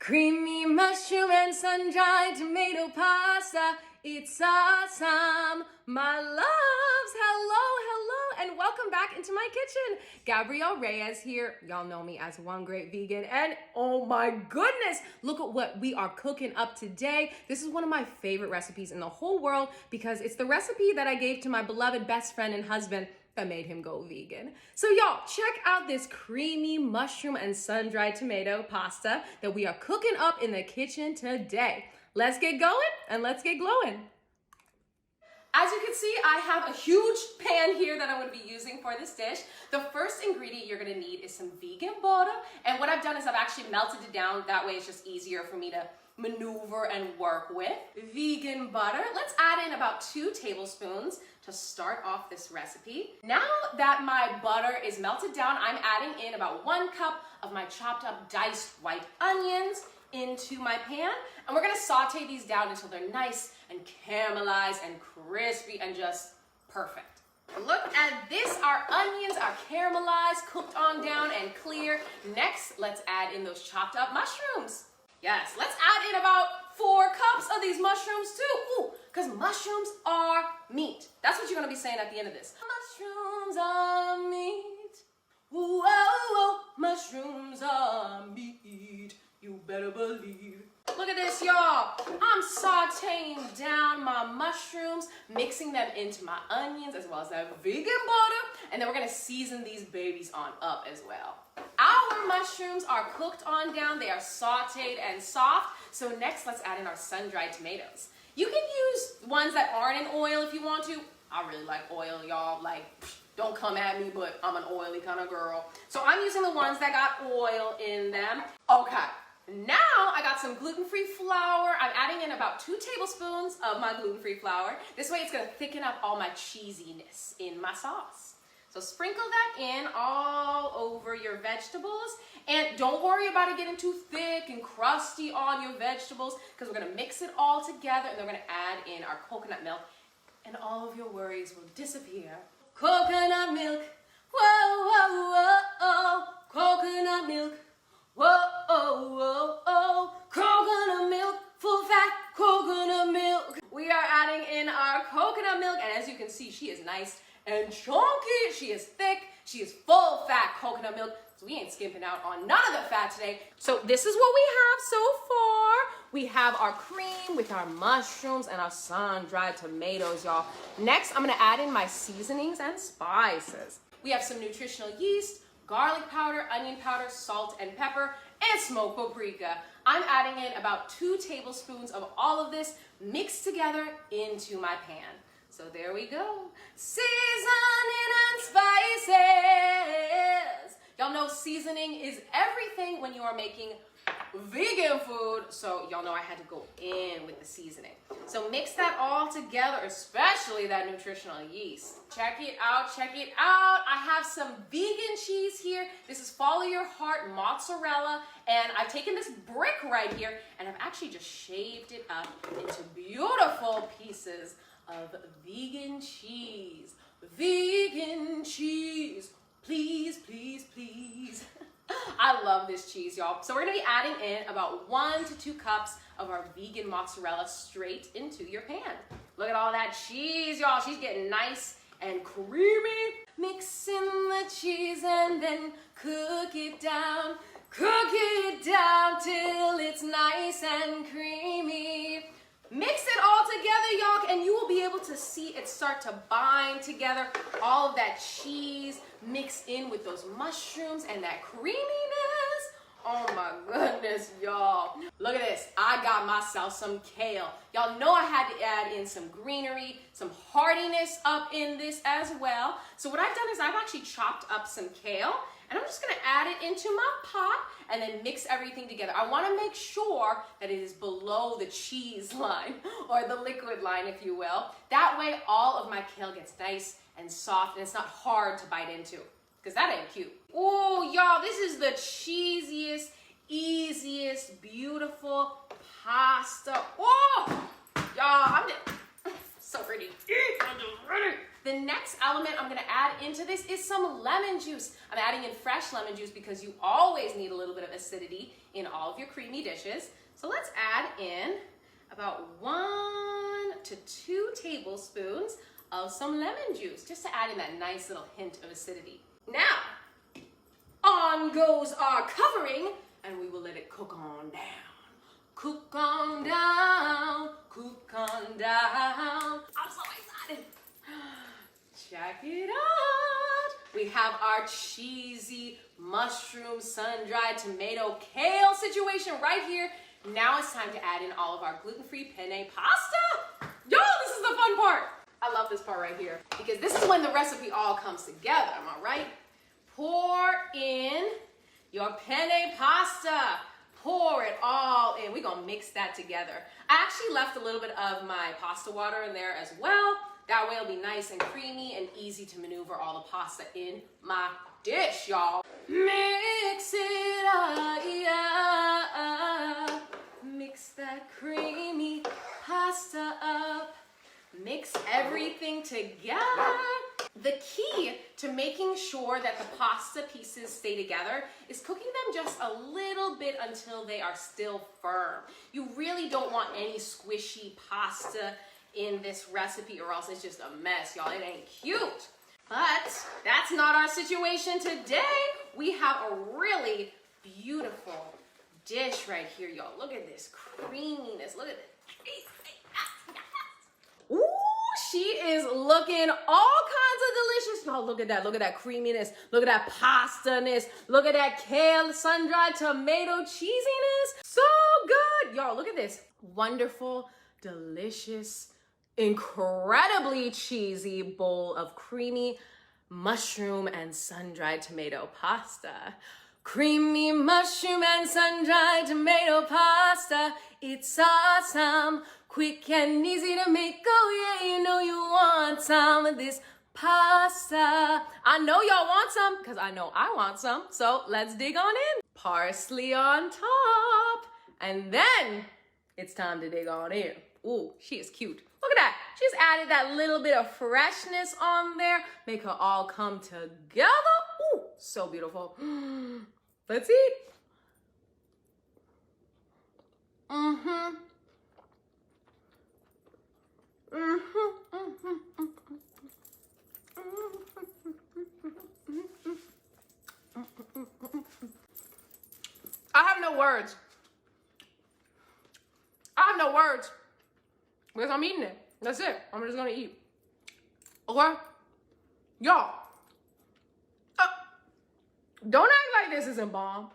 Creamy mushroom and sun-dried tomato pasta. It's awesome, my loves. Hello, and welcome back into my kitchen. Gabrielle Reyes here. Y'all know me as One Great Vegan, and oh my goodness, look at what we are cooking up today. This is one of my favorite recipes in the whole world because it's the recipe that I gave to my beloved best friend and husband that made him go vegan. So y'all, check out this creamy mushroom and sun-dried tomato pasta that we are cooking up in the kitchen today. Let's get going and let's get glowing. As you can see, I have a huge pan here that I'm going to be using for this dish. The first ingredient you're going to need is some vegan butter. And what I've done is I've actually melted it down. That way it's just easier for me to maneuver and work with. Vegan butter. Let's add in about 2 tablespoons to start off this recipe. Now that my butter is melted down, I'm adding in about 1 cup of my chopped up diced white onions into my pan, and we're gonna saute these down until they're nice and caramelized and crispy and just perfect. Look at this, our onions are caramelized, cooked on down and clear. Next, let's add in those chopped up mushrooms. Yes, let's add in about 4 cups of these mushrooms too. Ooh, because mushrooms are meat. That's what you're gonna be saying at the end of this. Mushrooms are meat. Whoa, whoa, mushrooms are meat. You better believe. Look at this, y'all. I'm sauteing down my mushrooms, mixing them into my onions as well as that vegan butter, and then we're gonna season these babies on up as well. Our mushrooms are cooked on down. They are sauteed and soft. So next, let's add in our sun-dried tomatoes. You can use ones that aren't in oil if you want to. I really like oil, y'all. Like, don't come at me, but I'm an oily kind of girl. So I'm using the ones that got oil in them. Okay. Now I got some gluten-free flour. I'm adding in about 2 tablespoons of my gluten-free flour. This way it's gonna thicken up all my cheesiness in my sauce. So sprinkle that in all over your vegetables. And don't worry about it getting too thick and crusty on your vegetables because we're gonna mix it all together and then we're gonna add in our coconut milk and all of your worries will disappear. Coconut milk, whoa, whoa, whoa, oh, coconut milk. Whoa, oh, oh, oh, coconut milk, full fat coconut milk. We are adding in our coconut milk, and as you can see, she is nice and chunky. She is thick. She is full fat coconut milk, so we ain't skimping out on none of the fat today. So this is what we have so far. We have our cream with our mushrooms and our sun-dried tomatoes, y'all. Next, I'm gonna add in my seasonings and spices. We have some nutritional yeast, garlic powder, onion powder, salt and pepper, and smoked paprika. I'm adding in about 2 tablespoons of all of this mixed together into my pan. So there we go. Seasoning and spices. Y'all know seasoning is everything when you are making vegan food, so y'all know I had to go in with the seasoning. So mix that all together, especially that nutritional yeast. Check it out, check it out. I have some vegan cheese here. This is Follow Your Heart mozzarella, and I've taken this brick right here, and I've actually just shaved it up into beautiful pieces of vegan cheese. Vegan cheese, please, please, please. I love this cheese, y'all. So we're gonna be adding in about 1 to 2 cups of our vegan mozzarella straight into your pan. Look at all that cheese, y'all. She's getting nice and creamy. Mixing the cheese and then cook it down. Cook it down till it's nice and creamy. Mix it all together, y'all, and you will be able to see it start to bind together. All of that cheese mixed in with those mushrooms and that creaminess. Oh my goodness, y'all. Look at this. I got myself some kale. Y'all know I had to add in some greenery, some hardiness up in this as well. So what I've done is I've actually chopped up some kale, and I'm just gonna add it into my pot and then mix everything together. I wanna make sure that it is below the cheese line or the liquid line, if you will. That way all of my kale gets nice and soft and it's not hard to bite into, because that ain't cute. Oh, y'all, this is the cheesiest, easiest, beautiful pasta. Oh, y'all, I'm just so pretty. I'm just ready. The next element I'm gonna add into this is some lemon juice. I'm adding in fresh lemon juice because you always need a little bit of acidity in all of your creamy dishes. So let's add in about 1 to 2 tablespoons of some lemon juice, just to add in that nice little hint of acidity. Now, on goes our covering, and we will let it cook on down. Cook on down, cook on down. I'm so excited. Check it out. We have our cheesy mushroom, sun-dried tomato, kale situation right here. Now it's time to add in all of our gluten-free penne pasta. Yo, this is the fun part. I love this part right here because this is when the recipe all comes together, am I right? Pour in your penne pasta. Pour it all in. We're gonna mix that together. I actually left a little bit of my pasta water in there as well. That way it'll be nice and creamy and easy to maneuver all the pasta in my dish, y'all. Mix it up, yeah. Mix that creamy pasta up. Mix everything together. The key to making sure that the pasta pieces stay together is cooking them just a little bit until they are still firm. You really don't want any squishy pasta in this recipe or else it's just a mess, y'all. It ain't cute. But that's not our situation today. We have a really beautiful dish right here, y'all. Look at this creaminess. Look at this. Ooh, she is looking all kinds of delicious. Y'all, look at that. Look at that creaminess. Look at that pasta-ness. Look at that kale, sun-dried tomato cheesiness. So good. Y'all, look at this. Wonderful, delicious, incredibly cheesy bowl of creamy mushroom and sun-dried tomato pasta. Creamy mushroom and sun-dried tomato pasta. It's awesome. Quick and easy to make, oh yeah, you know you want some of this pasta. I know y'all want some, because I know I want some, so let's dig on in. Parsley on top, and then it's time to dig on in. Ooh, she is cute. Look at that. She's added that little bit of freshness on there, make her all come together. Ooh, so beautiful. Let's eat. Mm-hmm. I have no words. I have no words. Because I'm eating it. That's it. I'm just gonna eat. Okay? Y'all. Don't act like this isn't bomb.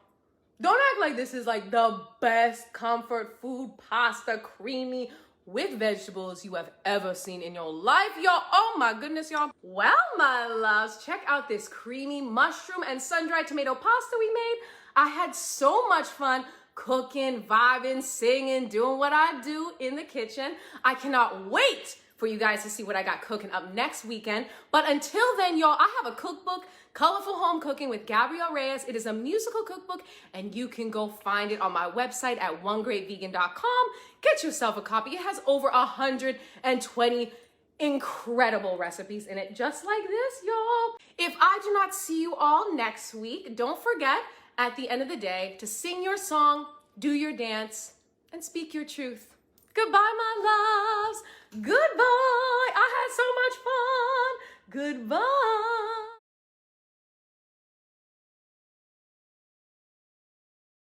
Don't act like this is like the best comfort food pasta, creamy, with vegetables you have ever seen in your life, y'all. Oh my goodness, y'all. Well, my loves, check out this creamy mushroom and sun-dried tomato pasta we made. I had so much fun cooking, vibing, singing, doing what I do in the kitchen. I cannot wait for you guys to see what I got cooking up next weekend. But until then, y'all, I have a cookbook, Colorful Home Cooking with Gabrielle Reyes. It is a musical cookbook, and you can go find it on my website at onegreatvegan.com. Get yourself a copy. It has over 120 incredible recipes in it, just like this, y'all. If I do not see you all next week, don't forget, at the end of the day, to sing your song, do your dance, and speak your truth. Goodbye, my loves. Goodbye. I had so much fun. Goodbye.